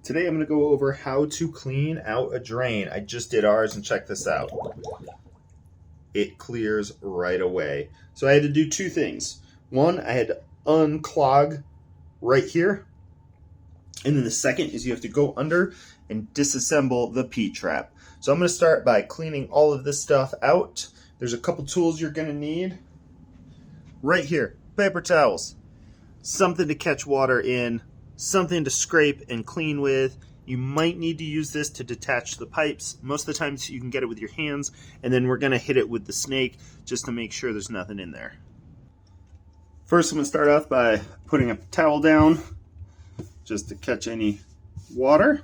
Today I'm going to go over how to clean out a drain. I just did ours and check this out. It clears right away. So I had to do two things. One, I had to unclog right here. And then the second is you have to go under and disassemble the P-trap. So I'm going to start by cleaning all of this stuff out. There's a couple tools you're going to need. Right here, paper towels. Something to catch water in. Something to scrape and clean with. You might need to use this to detach the pipes. Most of the times you can get it with your hands, and then we're going to hit it with the snake just to make sure there's nothing in there. First, I'm going to start off by putting a towel down just to catch any water.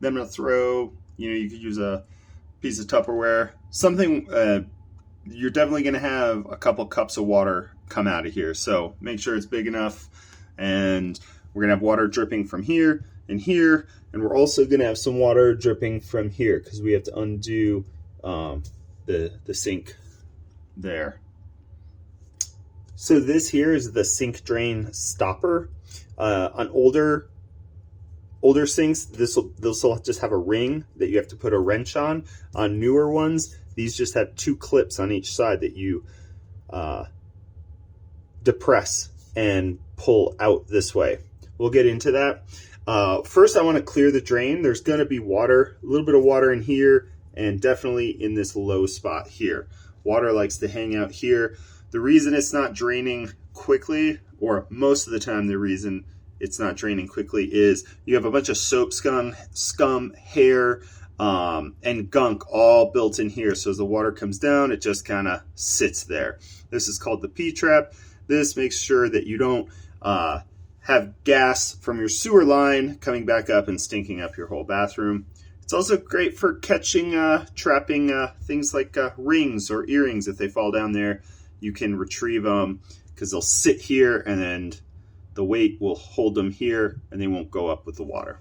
Then I'm going to throw, you could use a piece of Tupperware. Something, you're definitely going to have a couple cups of water come out of here, so make sure it's big enough. And we're going to have water dripping from here and here, and we're also going to have some water dripping from here because we have to undo the sink there. So this here is the sink drain stopper. On older sinks, this will just have a ring that you have to put a wrench on. On newer ones, these just have two clips on each side that you depress and pull out this way. We'll get into that. First, I want to clear the drain. There's going to be water, a little bit of water in here, and definitely in this low spot here. Water likes to hang out here. The reason it's not draining quickly, or most of the time the reason it's not draining quickly, is you have a bunch of soap scum, hair, and gunk all built in here. So as the water comes down, it just kind of sits there. This is called the P-trap. This makes sure that you don't have gas from your sewer line coming back up and stinking up your whole bathroom. It's also great for catching, trapping things like rings or earrings. If they fall down there, you can retrieve them because they'll sit here and then the weight will hold them here and they won't go up with the water.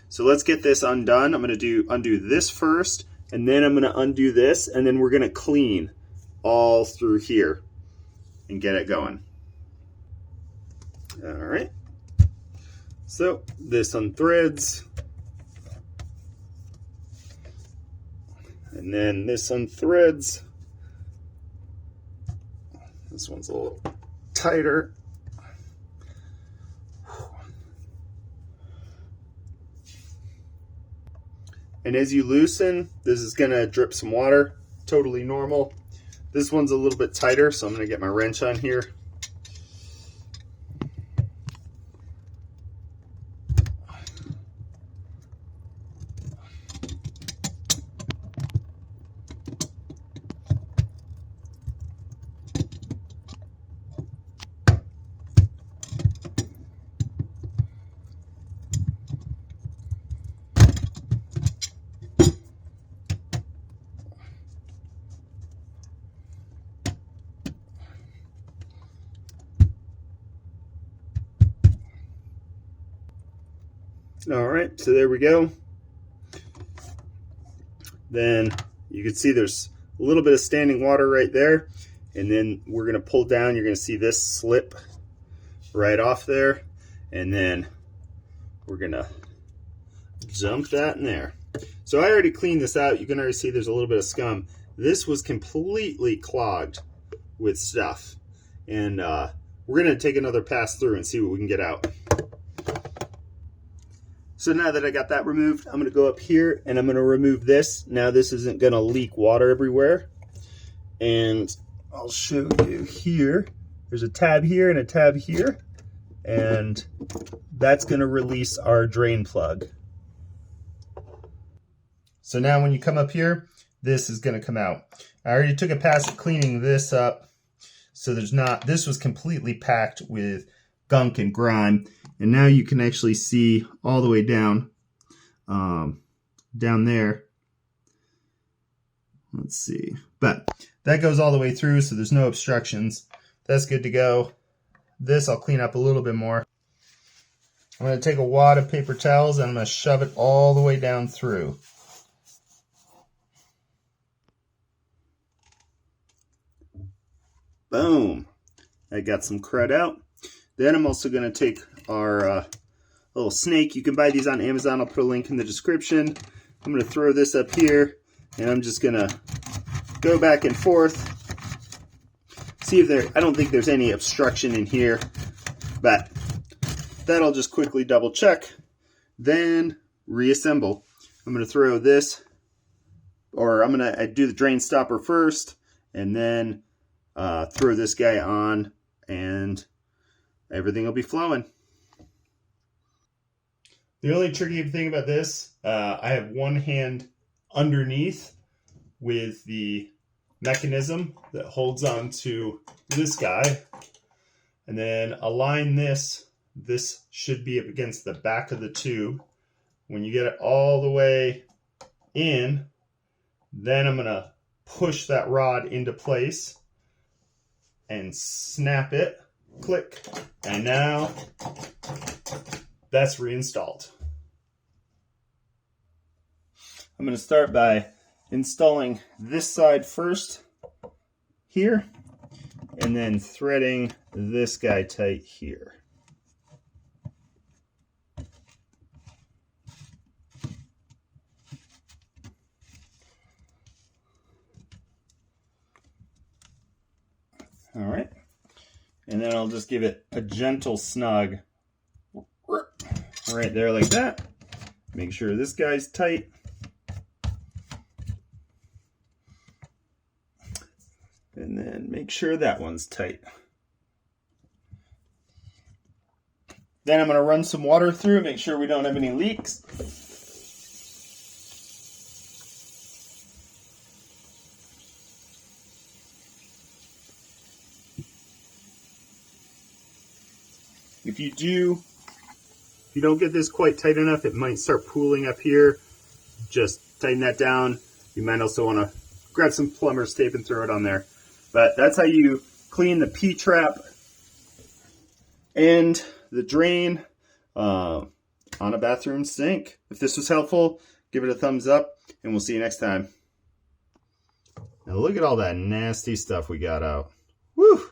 So let's get this undone. I'm going to undo this first, and then I'm going to undo this, and then we're going to clean all through here and get it going. All right. So this unthreads, and then this unthreads. This one's a little tighter. And as you loosen, this is going to drip some water. Totally normal. This one's a little bit tighter, so I'm going to get my wrench on here. All right, so there we go. Then you can see there's a little bit of standing water right there. And then we're going to pull down. You're going to see this slip right off there. And then we're going to dump that in there. So I already cleaned this out. You can already see there's a little bit of scum. This was completely clogged with stuff. And we're going to take another pass through and see what we can get out. So now that I got that removed, I'm going to go up here and I'm going to remove this. Now this isn't going to leak water everywhere. And I'll show you here. There's a tab here and a tab here. And that's going to release our drain plug. So now when you come up here, this is going to come out. I already took a pass at cleaning this up. So this was completely packed with gunk and grime. And now you can actually see all the way down, down there. Let's see. But that goes all the way through, so there's no obstructions. That's good to go. This I'll clean up a little bit more. I'm going to take a wad of paper towels and I'm going to shove it all the way down through. Boom. I got some crud out. Then I'm also going to take our little snake. You can buy these on Amazon. I'll put a link in the description. I'm going to throw this up here, and I'm just going to go back and forth. See if I don't think there's any obstruction in here, but that I'll just quickly double check. Then reassemble. I'm going to throw this, or I'm going to do the drain stopper first, and then throw this guy on, and everything will be flowing. The only tricky thing about this, I have one hand underneath with the mechanism that holds on to this guy, and then align this. This should be up against the back of the tube. When you get it all the way in, then I'm going to push that rod into place and snap it, click, and now that's reinstalled. I'm going to start by installing this side first here, and then threading this guy tight here. All right, and then I'll just give it a gentle snug right there like that. Make sure this guy's tight. And then make sure that one's tight. Then I'm going to run some water through, make sure we don't have any leaks. If you don't get this quite tight enough, it might start pooling up here. Just tighten that down. You might also want to grab some plumber's tape and throw it on there. But that's how you clean the P-trap and the drain on a bathroom sink. If this was helpful, give it a thumbs up, and we'll see you next time. Now look at all that nasty stuff we got out. Woo!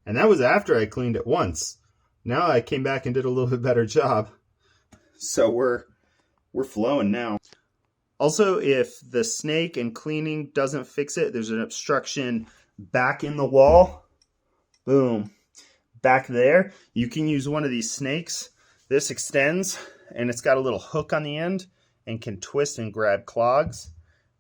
And that was after I cleaned it once. Now I came back and did a little bit better job. So we're flowing now. Also, if the snake and cleaning doesn't fix it, there's an obstruction back in the wall. Boom. Back there, you can use one of these snakes. This extends, and it's got a little hook on the end and can twist and grab clogs.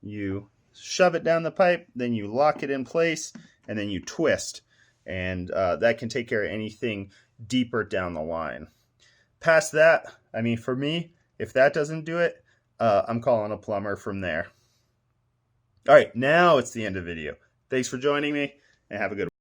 You shove it down the pipe, then you lock it in place, and then you twist. And that can take care of anything deeper down the line. Past that, I mean, for me, if that doesn't do it, I'm calling a plumber from there. All right, now it's the end of the video. Thanks for joining me, and have a good one.